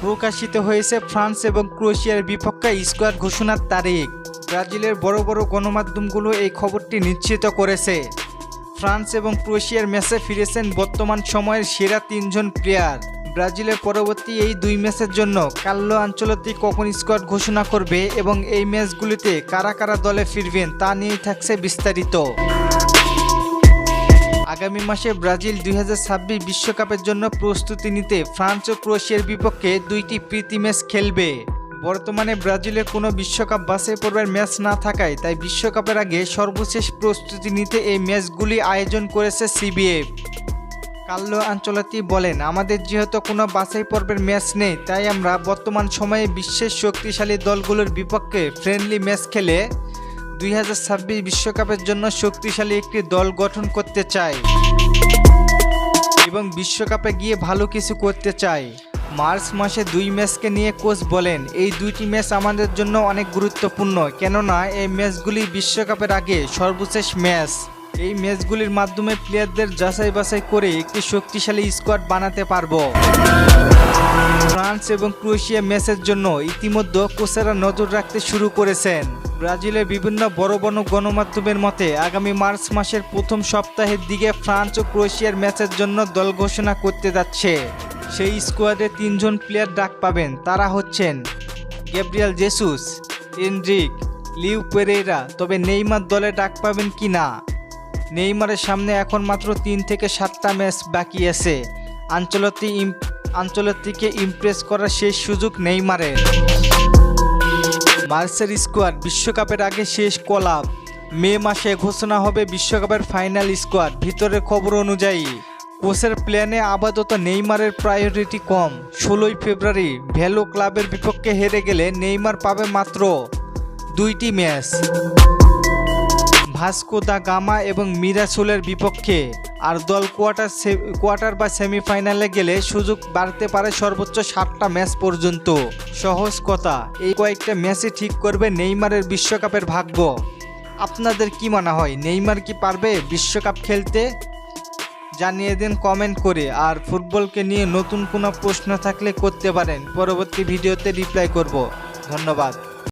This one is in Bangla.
প্রকাশিত হয়েছে ফ্রান্স এবং ক্রোয়েশিয়ার বিপক্ষে স্কোয়াড ঘোষণার তারিখ। ব্রাজিলের বড় বড় গণমাধ্যমগুলো এই খবরটি নিশ্চিত করেছে। ফ্রান্স এবং ক্রোয়েশিয়ার ম্যাচে ফিরেছেন বর্তমান সময়ের সেরা 3 জন প্লেয়ার। ব্রাজিলের পরবর্তী এই 2 ম্যাচের জন্য কার্লো আনচেলত্তি কখন স্কোয়াড ঘোষণা করবে এবং এই ম্যাচগুলিতে কারা কারা দলে ফিরবেন তা নিয়েই থাকছে বিস্তারিত। আগামী মাসে ব্রাজিল 2026 বিশ্বকাপের জন্য প্রস্তুতি নিতে ফ্রান্স ও ক্রোয়েশিয়ার বিপক্ষে 2টি প্রীতি ম্যাচ খেলবে। বর্তমানে ব্রাজিলের কোনো বিশ্বকাপ বাছাই পর্বের ম্যাচ না থাকায় তাই বিশ্বকাপের আগে সর্বশেষ প্রস্তুতি নিতে এই ম্যাচগুলি আয়োজন করেছে সিবিএফ। কার্লো আনচেলত্তি বলেন, আমাদের যেহেতু কোনো বাছাই পর্বের ম্যাচ নেই তাই আমরা বর্তমান সময়ে বিশ্বের শক্তিশালী দলগুলোর বিপক্ষে ফ্রেন্ডলি ম্যাচ খেলে 2026 বিশ্বকাপের জন্য শক্তিশালী একটি দল গঠন করতে চাই এবং বিশ্বকাপে গিয়ে ভালো কিছু করতে চাই। মার্চ মাসে 2 ম্যাচকে নিয়ে কোচ বলেন, এই 2টি ম্যাচ আমাদের জন্য অনেক গুরুত্বপূর্ণ, কেননা এই ম্যাচগুলি বিশ্বকাপের আগে সর্বশেষ ম্যাচ। এই ম্যাচগুলির মাধ্যমে প্লেয়ারদের যাচাই বাছাই করে একটি শক্তিশালী স্কোয়াড বানাতে পারবো। ফ্রান্স এবং ক্রোয়েশিয়া ম্যাচের জন্য ইতিমধ্যে কোচেরা নজর রাখতে শুরু করেছেন। ব্রাজিলের বিভিন্ন বড় বড় গণমাধ্যমের মতে আগামী মার্চ মাসের প্রথম সপ্তাহের দিকে ফ্রান্স ও ক্রোয়েশিয়ার ম্যাচের জন্য দল ঘোষণা করতে যাচ্ছে। সেই স্কোয়াডে 3 জন প্লেয়ার ডাক পাবেন। তারা হচ্ছেন Gabriel Jesus, Endrick, Leo Pereira. তবে নেইমার দলে ডাক পাবেন কি না? নেইমারের সামনে এখন মাত্র 3 থেকে 7টা ম্যাচ বাকি আছে। আনচেলত্তিকে ইমপ্রেস করার শেষ সুযোগ নেইমারের। মার্চের স্কোয়াড বিশ্বকাপের আগে শেষ কলাপ। মে মাসে ঘোষণা হবে বিশ্বকাপের ফাইনাল স্কোয়াড। ভিতরের খবর অনুযায়ী কোচের প্ল্যানে আপাতত নেইমারের প্রায়োরিটি কম। 16 ফেব্রুয়ারি ভেলো ক্লাবের বিপক্ষে হেরে গেলে নেইমার পাবে মাত্র 2টি ম্যাচ, ভাস্কো দা গামা এবং মিরাসোলের বিপক্ষে। আর দল কোয়ার্টার বা সেমিফাইনালে গেলে সুযোগ বাড়তে পারে সর্বোচ্চ 7টা ম্যাচ পর্যন্ত। সহজ কথা, এই কয়েকটা ম্যাচই ঠিক করবে নেইমারের বিশ্বকাপের ভাগ্য। আপনাদের কি মনে হয়, নেইমার কি পারবে বিশ্বকাপ খেলতে? জানিয়ে দিন কমেন্ট করে। আর ফুটবলকে নিয়ে নতুন কোনো প্রশ্ন থাকলে করতে পারেন, পরবর্তী ভিডিওতে রিপ্লাই করব। ধন্যবাদ।